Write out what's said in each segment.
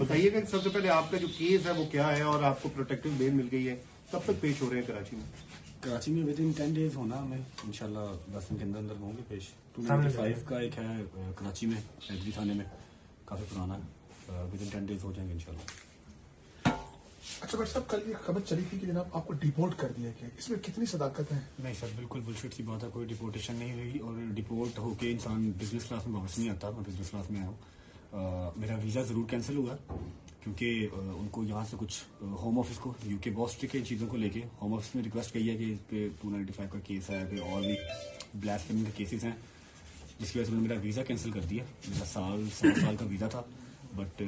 بتائیے کہ سب سے پہلے آپ کا جو کیس ہے وہ کیا ہے اور آپ کو پروٹیکٹیو بیل مل گئی ہے، کب تک پیش ہو رہے ہیں کراچی میں؟ کراچی میں ود ان 10 days ہونا ہمیں انشاءاللہ 10 دن کے اندر اندر ہوں گے پیش. 295 کا ایک ہے کراچی میں ایڈری تھانے میں، کافی پرانا ہے، ود ان 10 days ہو جائیں گے انشاءاللہ. اچھا بٹ صاحب، کل یہ خبر چلی تھی کہ جناب آپ کو ڈیپورٹ کر دیا گیا، اس میں کتنی صداقت ہے؟ نہیں سر، بالکل بلشٹ کی بات ہے، کوئی ڈیپورٹیشن نہیں ہوئی اور ڈیپورٹ ہو کے انسان بزنس کلاس میں واپس نہیں آتا. میں بزنس کلاس میں آیا ہوں. میرا ویزا ضرور کینسل ہوا کیونکہ ان کو یہاں سے کچھ ہوم آفس کو یو کے بہت اسٹرکٹ ہے ان چیزوں کو لے کے. ہوم آفس نے ریکویسٹ کی ہے کہ اس پہ 295 کا کیس ہے، پھر اور بھی بلیسفیمی کے کیسز ہیں، جس کی وجہ سے انہوں نے میرا ویزا کینسل کر دیا. میرا 7 سال کا ویزا تھا، بٹ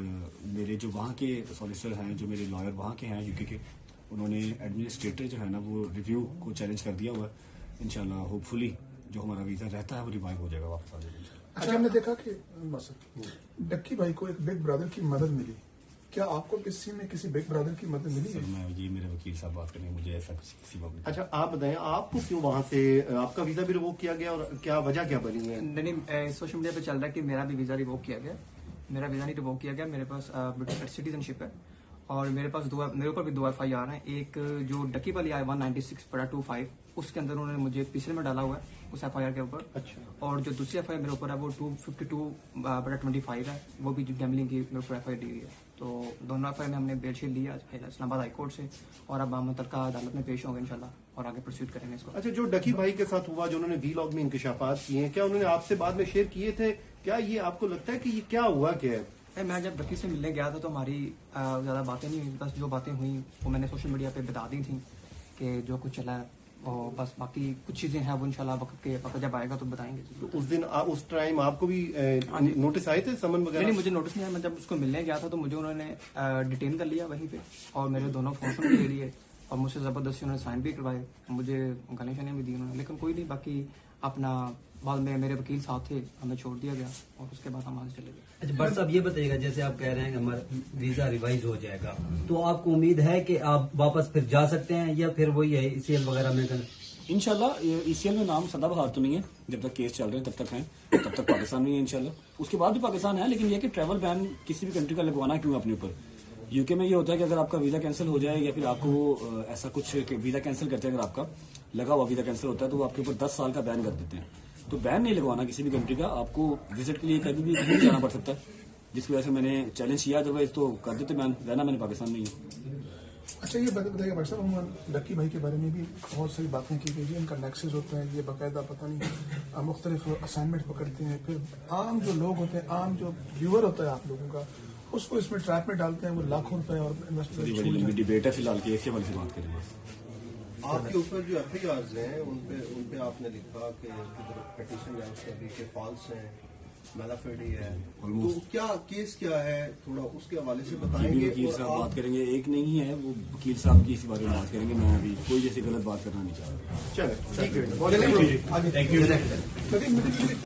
میرے جو وہاں کے سالیسیٹر ہیں، جو میرے لائر وہاں کے ہیں UK کے، انہوں نے ایڈمنسٹریٹر جو ہے نا وہ ریویو کو چیلنج کر دیا ہوا ہے. انشاءاللہ ہوپ فلی جو ہمارا ویزا رہتا ہے وہ ریوائیو ہو جائے گا، واپس آ جائے گا. اچھا، ہم نے دیکھا کہ ڈکی بھائی کو ایک بگ برادر کی مدد ملی، کیا آپ کو کسی میں کسی بگ برادر کی مدد ملی ہے؟ سر میں یہ میرے وکیل صاحب بات کریں، مجھے ایسا کسی وقت. اچھا آپ بتائیں، آپ کو کیوں وہاں سے آپ کا ویزا بھی ریووک کیا گیا اور کیا وجہ کیا بنی ہے؟ نہیں، سوشل میڈیا پہ چل رہا ہے کہ میرا بھی ویزا ریووک کیا گیا. میرا ویزا نہیں ریووک کیا گیا، میرے پاس برٹش سٹیزن شپ ہے اور میرے پاس میرے اوپر بھی 2 FIR ہیں. ایک جو ڈکی والی آئی 196/25 اس کے اندر انہوں نے مجھے پچھلے میں ڈالا ہوا ہے اس FIR کے اوپر. اچھا. اور جو دوسری FIR میرے اوپر ہے وہ 252/25 ہے، وہ بھی جو گیملنگ کی میرے اوپر FIR دی ہوئی ہے. تو دونوں FIR میں ہم نے بیل شیل لیا اسلام آباد ہائی کورٹ سے اور اب ہم متعلقہ عدالت میں پیش ہوں گے انشاءاللہ اور آگے پرسیوٹ کریں گے اس کو. اچھا، جو ڈکی بھائی کے ساتھ ہوا، جو انہوں نے ویلاگ میں انکشافات کیے ہیں، کیا انہوں نے آپ سے بعد میں شیئر کیے تھے؟ کیا یہ آپ کو لگتا ہے کہ یہ کیا ہوا کیا ہے؟ میں جب ڈکی سے ملنے گیا تھا تو ہماری زیادہ باتیں نہیں ہوئی، بس جو باتیں ہوئیں وہ میں نے سوشل میڈیا پہ بتا دی تھیں کہ جو کچھ چلا ہے، اور بس باقی کچھ چیزیں ہیں وہ انشاءاللہ وقت جب آئے گا تو بتائیں گے. تو اس دن اس ٹائم آپ کو بھی نوٹس آئے تھے، سمن وغیرہ؟ نہیں، مجھے نوٹس نہیں آیا. میں جب اس کو ملنے گیا تھا تو مجھے انہوں نے ڈیٹین کر لیا وہیں پہ اور میرے دونوں فون بھی لے لیے اور مجھ سے زبردستی انہوں نے سائن بھی کروائے، مجھے گالیاں شالیاں بھی دی انہوں نے. لیکن کوئی نہیں، باقی اپنا بعد میں میرے وکیل صاحب تھے، ہمیں چھوڑ دیا گیا اور اس کے بعد ہم وہاں سے چلے گئے. اچھا بٹ صاحب، یہ بتائیے گا جیسے آپ کہہ رہے ہیں کہ ہمارا ویزا ریوائز ہو جائے گا، تو آپ کو امید ہے کہ آپ واپس پھر جا سکتے ہیں یا پھر وہی ہے ECL وغیرہ میں انشاءاللہ ECL میں نام سدا بہار تو نہیں ہے، جب تک کیس چل رہے ہیں تب تک ہیں، تب تک پاکستان نہیں ہے انشاءاللہ. اس کے بعد بھی پاکستان ہے، لیکن یہ کہ ٹریول بین کسی بھی کنٹری کا لگوانا کیوں اپنے اوپر. UK میں یہ ہوتا ہے کہ اگر آپ کا ویزا کینسل ہو جائے یا پھر آپ کو ایسا کچھ ویزا کینسل کرتے ہیں، اگر آپ کا لگا ہوا ویزا کینسل ہوتا ہے تو وہ آپ کے اوپر 10 سال کا بین کر دیتے ہیں. تو بین نہیں لگوانا کسی بھی کنٹری کا، آپ کو وزٹ کے لیے کبھی بھی کہیں جانا پڑ سکتا ہے، جس کی وجہ سے میں نے چیلنج کیا. ادروائز تو کر دیتے بین، رہنا میں نے پاکستان میں ہی. اچھا، یہ بتائیے بٹ صاحب، ڈکی بھائی کے بارے میں بھی بہت ساری باتیں کی گئی ہیں، ان کا نیکسس ہوتا ہے، یہ باقاعدہ پتہ نہیں مختلف اسائنمنٹ پکڑتے ہیں، پھر عام جو لوگ ہوتے ہیں، عام جو ویور ہوتا ہے آپ لوگوں کا، اس کو اس میں ٹریپ میں ڈالتے ہیں، وہ لاکھوں روپے اور بڑی لمبی ڈیبیٹ ہے، فی الحال کیس کے بارے سے بات کریں بس. آپ کے اوپر جو FIRs ہیں ان پہ آپ نے لکھا کہ پٹیشن ہے اس کا بھی کہ فالس ہے، میلافیڈی ہے، تو کیا کیس کیا ہے، تھوڑا اس کے حوالے سے بتائیں گے. وکیل صاحب بات کریں گے، ایک نہیں ہے وہ وکیل صاحب کی اس بارے میں بات کریں گے. میں ابھی کوئی جیسی غلط بات کرنا نہیں چاہ رہا. چلیں ٹھیک ہے.